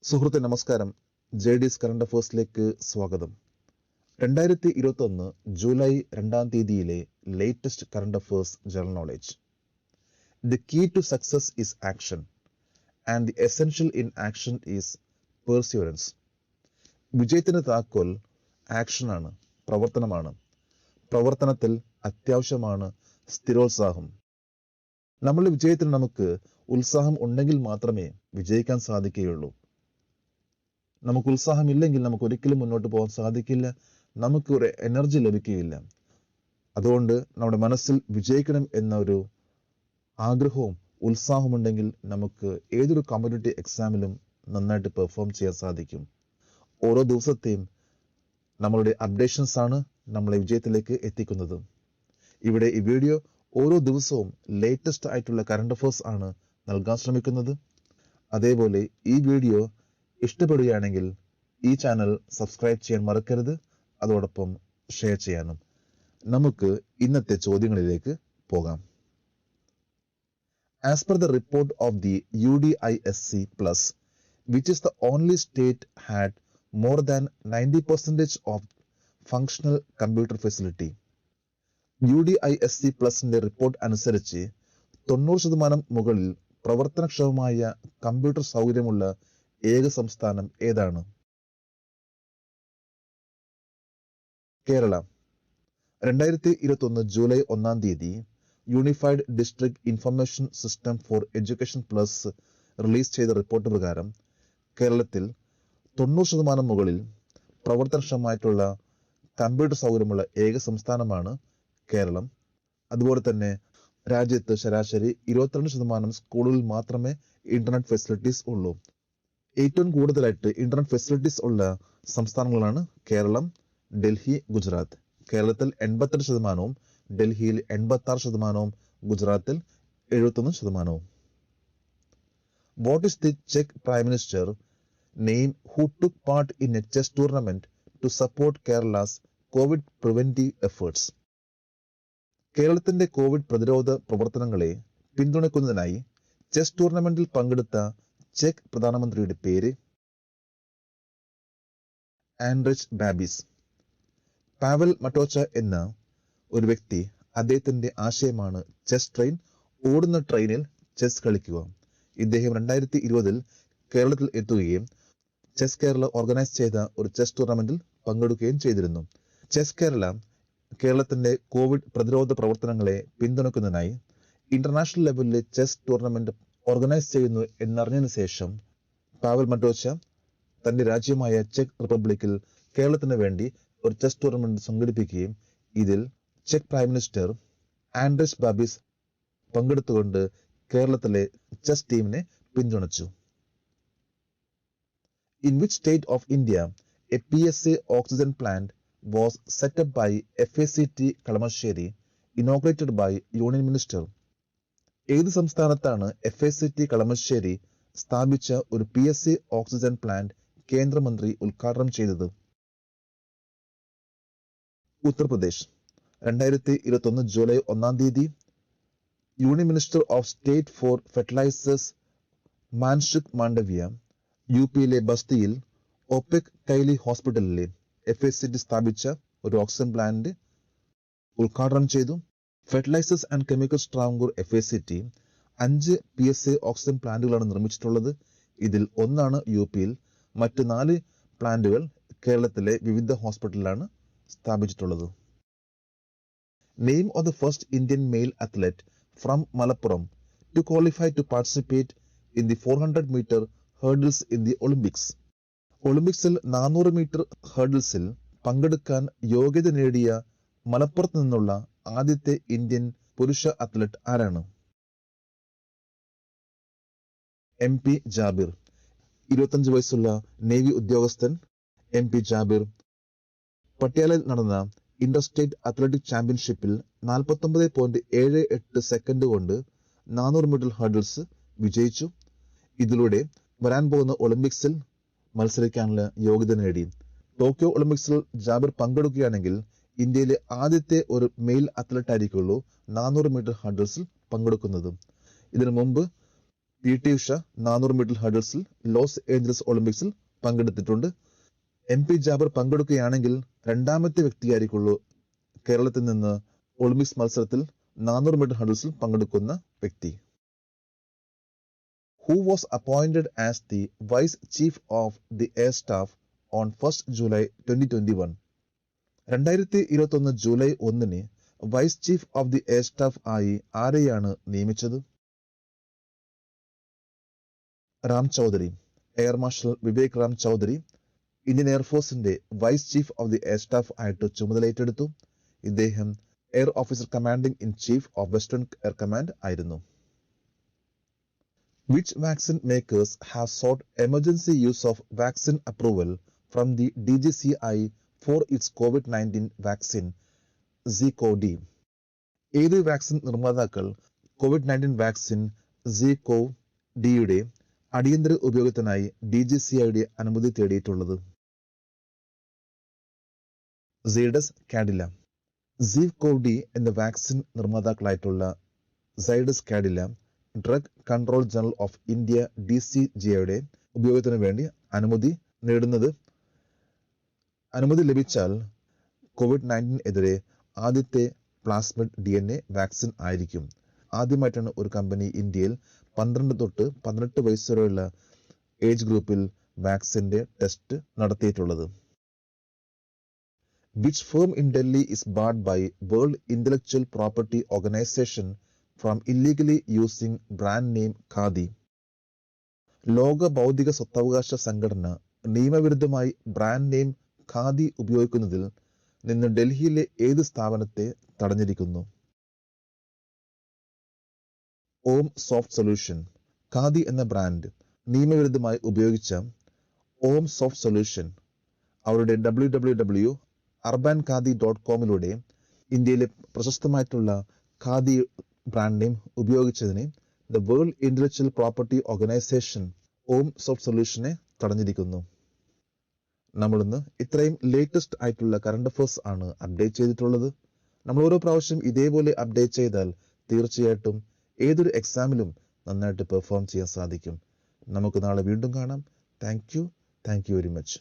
സുഹൃത്തെ നമസ്കാരം. JD's current അഫേഴ്സിലേക്ക് സ്വാഗതം. 2021 July 2 latest current affairs general knowledge. The key to success is action, and the essential in action is perseverance. വിജയത്തിന് താക്കോൽ ആക്ഷനാണ്, പ്രവർത്തനമാണ്. പ്രവർത്തനത്തിൽ അത്യാവശ്യമാണ് സ്ഥിരോത്സാഹം. നമ്മളുടെ വിജയത്തിന് നമുക്ക് ഉത്സാഹം ഉണ്ടെങ്കിൽ മാത്രമേ വിജയിക്കാൻ സാധിക്കുകയുള്ളൂ. നമുക്ക് ഉത്സാഹമില്ലെങ്കിൽ നമുക്ക് ഒരിക്കലും മുന്നോട്ട് പോകാൻ സാധിക്കില്ല. നമുക്ക് ഒരു എനർജി ലഭിക്കുകയില്ല. അതുകൊണ്ട് നമ്മുടെ മനസ്സിൽ വിജയിക്കണം എന്നൊരു ആഗ്രഹവും ഉത്സാഹമുണ്ടെങ്കിൽ നമുക്ക് ഏതൊരു കോമ്പറ്റേറ്റീവ് എക്സാമിലും നന്നായിട്ട് പെർഫോം ചെയ്യാൻ സാധിക്കും. ഓരോ ദിവസത്തെയും നമ്മളുടെ അപ്ഡേഷൻസ് ആണ് നമ്മളെ വിജയത്തിലേക്ക് എത്തിക്കുന്നത്. ഇവിടെ ഈ വീഡിയോ ഓരോ ദിവസവും ലേറ്റസ്റ്റ് ആയിട്ടുള്ള കറണ്ട് അഫേഴ്സ് ആണ് നൽകാൻ ശ്രമിക്കുന്നത്. അതേപോലെ ഈ വീഡിയോ ഇഷ്ടപ്പെടുകയാണെങ്കിൽ ഈ ചാനൽ സബ്സ്ക്രൈബ് ചെയ്യാൻ മറക്കരുത്. അതോടൊപ്പം ഷെയർ ചെയ്യാനും. നമുക്ക് ഇന്നത്തെ ചോദ്യങ്ങളിലേക്ക് പോകാം. As per the report of the UDISC Plus, which is the only state had more than 90% of functional computer facility. UDISC Plusന്റെ റിപ്പോർട്ട് അനുസരിച്ച് 90% മുകളിൽ പ്രവർത്തനക്ഷമമായ കമ്പ്യൂട്ടർ സൗകര്യമുള്ള ഏക സംസ്ഥാനം ഏതാണ്? Kerala. 2021 July 1 unified district information system for education plus release ചെയ്ത report പ്രകാരം കേരളത്തിൽ 90% മുകളിൽ പ്രവർത്തനക്ഷമമായിട്ടുള്ള കമ്പ്യൂട്ടർ സൗകര്യമുള്ള ഏക സംസ്ഥാനമാണ് കേരളം. അതുപോലെ തന്നെ രാജ്യത്ത് ശരാശരി 22% സ്കൂളുകളിൽ മാത്രമേ ഇന്റർനെറ്റ് ഫെസിലിറ്റീസ് ഉള്ളൂ. ഏറ്റവും കൂടുതലായിട്ട് ഇന്റർനെറ്റ് ഫെസിലിറ്റീസ് ഉള്ള സംസ്ഥാനങ്ങളാണ് കേരളം, ഡൽഹി, ഗുജറാത്ത്. കേരളത്തിൽ 88%, ഡൽഹിയിൽ 86%, ഗുജറാത്തിൽ 71%. What is the Czech Prime Minister name who took part in a chess tournament to support Kerala's COVID preventive efforts? കേരളത്തിന്റെ കോവിഡ് പ്രതിരോധ പ്രവർത്തനങ്ങളെ പിന്തുണയ്ക്കുന്നതിനായി ചെസ് ടൂർണമെന്റിൽ പങ്കെടുത്ത ചെക്ക് പ്രധാനമന്ത്രിയുടെ പേര്? Anrich Babis. പാവൽ മറ്റോച്ച എന്ന ഒരു വ്യക്തി, അദ്ദേഹത്തിന്റെ ആശയമാണ് ചെസ് ട്രെയിൻ. ഓടുന്ന ട്രെയിനിൽ ചെസ് കളിക്കുക. ഇദ്ദേഹം 2020 കേരളത്തിൽ എത്തുകയും ചെസ് കേരള ഓർഗനൈസ് ചെയ്ത ഒരു ചെസ് ടൂർണമെന്റിൽ പങ്കെടുക്കുകയും ചെയ്തിരുന്നു. ചെസ് കേരള കേരളത്തിന്റെ കോവിഡ് പ്രതിരോധ പ്രവർത്തനങ്ങളെ പിന്തുണയ്ക്കുന്നതിനായി ഇന്റർനാഷണൽ ലെവലിലെ ചെസ് ടൂർണമെന്റ് ഓർഗനൈസ് ചെയ്യുന്നു എന്നറിഞ്ഞതിനു ശേഷം പാവൽ മറ്റോച്ച തന്റെ രാജ്യമായ ചെക്ക് റിപ്പബ്ലിക്കിൽ കേരളത്തിന് വേണ്ടി ഒരു ചെസ് ടൂർണമെന്റ് സംഘടിപ്പിക്കുകയും ഇതിൽ check prime minister Anrich Babis പങ്കെടുത്തുകൊണ്ട് കേരളത്തിലെ ചെസ് ടീമിനെ പിന്തുണച്ചു. In which state of India a PSA oxygen plant was set up by FACT Kalamassery, inaugurated by Union Minister? ഏത് സംസ്ഥാനത്താണ് FACT കളമശ്ശേരി സ്ഥാപിച്ച ഒരു PSA ഓക്സിജൻ പ്ലാന്റ് കേന്ദ്രമന്ത്രി ഉദ്ഘാടനം ചെയ്തത്? Uttar Pradesh. 2021 July 1 union minister of state for fertilisers Mansukh Mandaviya UPയിലെ ബസ്തിയിൽ ഒപെക് കൈലി ഹോസ്പിറ്റലിലെ FACT സ്ഥാപിച്ച ഒരു ഓക്സിജൻ പ്ലാന്റ് ഉദ്ഘാടനം ചെയ്തു. Fertilisers and chemicals Travancore FACT 5 PSA oxygen പ്ലാന്റുകളാണ് നിർമ്മിച്ചിട്ടുള്ളത്. ഇതിൽ ഒന്നാണ് UPയിൽ. മറ്റ് 4 പ്ലാന്റുകൾ കേരളത്തിലെ വിവിധ ഹോസ്പിറ്റലിലാണ് സ്ഥാപിച്ചിട്ടുള്ളത്. Name of the first Indian male athlete from Malappuram to qualify to participate in the 400 metre hurdles in the Olympics. ഒളിമ്പിക്സിൽ 400 മീറ്റർ ഹേർഡിൽസിൽ പങ്കെടുക്കാൻ യോഗ്യത നേടിയ മലപ്പുറത്ത് നിന്നുള്ള ആദ്യത്തെ ഇന്ത്യൻ പുരുഷ അത്ലറ്റ് ആരാണ്? MP ജാബിർ. 25 വയസ്സുള്ള നേവി ഉദ്യോഗസ്ഥൻ MP ജാബിർ പട്യാലയിൽ നടന്ന ഇന്റർസ്റ്റേറ്റ് അത്ലറ്റിക് ചാമ്പ്യൻഷിപ്പിൽ 49.78 സെക്കൻഡ് കൊണ്ട് 400 മീറ്റർ ഹേർഡിൽസ് വിജയിച്ചു. ഇതിലൂടെ വരാൻ പോകുന്ന ഒളിമ്പിക്സിൽ മത്സരിക്കാനുള്ള യോഗ്യത നേടി. ടോക്കിയോ ഒളിമ്പിക്സിൽ ജാബിർ പങ്കെടുക്കുകയാണെങ്കിൽ ഇന്ത്യയിലെ ആദ്യത്തെ ഒരു മെയിൽ അത്ലറ്റ് ആയിരിക്കുള്ളൂ 400 മീറ്റർ ഹർഡിൽസിൽ പങ്കെടുക്കുന്നത്. ഇതിനു മുമ്പ് PT ഉഷ 400 മീറ്റർ ഹർഡിൽസിൽ ലോസ് ഏഞ്ചലസ് ഒളിമ്പിക്സിൽ പങ്കെടുത്തിട്ടുണ്ട്. MP ജാബർ പങ്കെടുക്കുകയാണെങ്കിൽ രണ്ടാമത്തെ വ്യക്തിയായിരിക്കുള്ളൂ കേരളത്തിൽ നിന്ന് ഒളിമ്പിക്സ് മത്സരത്തിൽ 400 മീറ്റർ ഹർഡിൽസിൽ പങ്കെടുക്കുന്ന വ്യക്തി. Who was appointed as the Vice Chief of the Air Staff on 1st July 2021? 2021 July 1 vice chief of the air staff ആയി ആരെയാണ് നിയമിച്ചത്? Ram Chaudhary. Air marshal Vivek Ram Chaudhary Indian എയർഫോഴ്സിന്റെ vice chief of the air staff ആയിട്ട് ചുമതലയേറ്റെടുത്തു. ഇദ്ദേഹം air officer commanding in chief of western air command ആയിരുന്നു. Which vaccine makers have sought emergency use of vaccine approval from the DGCI for its COVID-19 vaccine ZCoV-D? ഏത് vaccine നിർമ്മാതാക്കൾ COVID-19 vaccine ZCoV-Dയുടെ അടിയന്തര ഉപയോഗത്തിനായി DGCIയുടെ അനുമതി തേടിയിട്ടുള്ളത്? Zydus Cadila. ZCoV-D എന്ന vaccine നിർമ്മാതാക്കളായിട്ടുള്ള Zydus Cadila drug control general of India DCGIയുടെ ഉപയോഗത്തിന് വേണ്ടി അനുമതി ലഭിച്ചാൽ COVID-19 എതിരെ ആദ്യത്തെ പ്ലാസ്മിഡ് DNA വാക്സിൻ ആയിരിക്കും. ആദ്യമായിട്ടാണ് ഒരു കമ്പനി ഇന്ത്യയിൽ 12 തൊട്ട് 18 വയസ്സ് വരെയുള്ള ഏജ് ഗ്രൂപ്പിൽ വാക്സിന്റെ ടെസ്റ്റ് നടത്തിയിട്ടുള്ളത്. Which firm in Delhi is barred by World Intellectual Property Organization from illegally using brand name khadi? ലോക ബൗദ്ധിക സ്വത്തവകാശ സംഘടന നിയമവിരുദ്ധമായി ബ്രാൻഡ് നെയിം ഖാദി ഉപയോഗിക്കുന്നതിൽ നിന്ന് ഡൽഹിയിലെ ഏത് സ്ഥാപനത്തെ തടഞ്ഞിരിക്കുന്നു? ഓം സോഫ്റ്റ് സൊല്യൂഷൻ. ഖാദി എന്ന ബ്രാൻഡ് നിയമവിരുദ്ധമായി ഉപയോഗിച്ച ഓം സോഫ്റ്റ് സൊല്യൂഷൻ അവരുടെ www.urbankhadi.com ഇന്ത്യയിലെ പ്രശസ്തമായിട്ടുള്ള ഖാദി ബ്രാൻഡ് നെയിം ഉപയോഗിച്ചതിന് the world intellectual property organisation Om soft സൊല്യൂഷനെ തടഞ്ഞിരിക്കുന്നു. നമ്മളിന്ന് ഇത്രയും ലേറ്റസ്റ്റ് ആയിട്ടുള്ള കറണ്ട് അഫയേഴ്സ് ആണ് അപ്ഡേറ്റ് ചെയ്തിട്ടുള്ളത്. നമ്മൾ ഓരോ പ്രാവശ്യം ഇതേപോലെ അപ്ഡേറ്റ് ചെയ്താൽ തീർച്ചയായിട്ടും ഏതൊരു എക്സാമിലും നന്നായിട്ട് പെർഫോം ചെയ്യാൻ സാധിക്കും. നമുക്ക് നാളെ വീണ്ടും കാണാം. Thank you very much.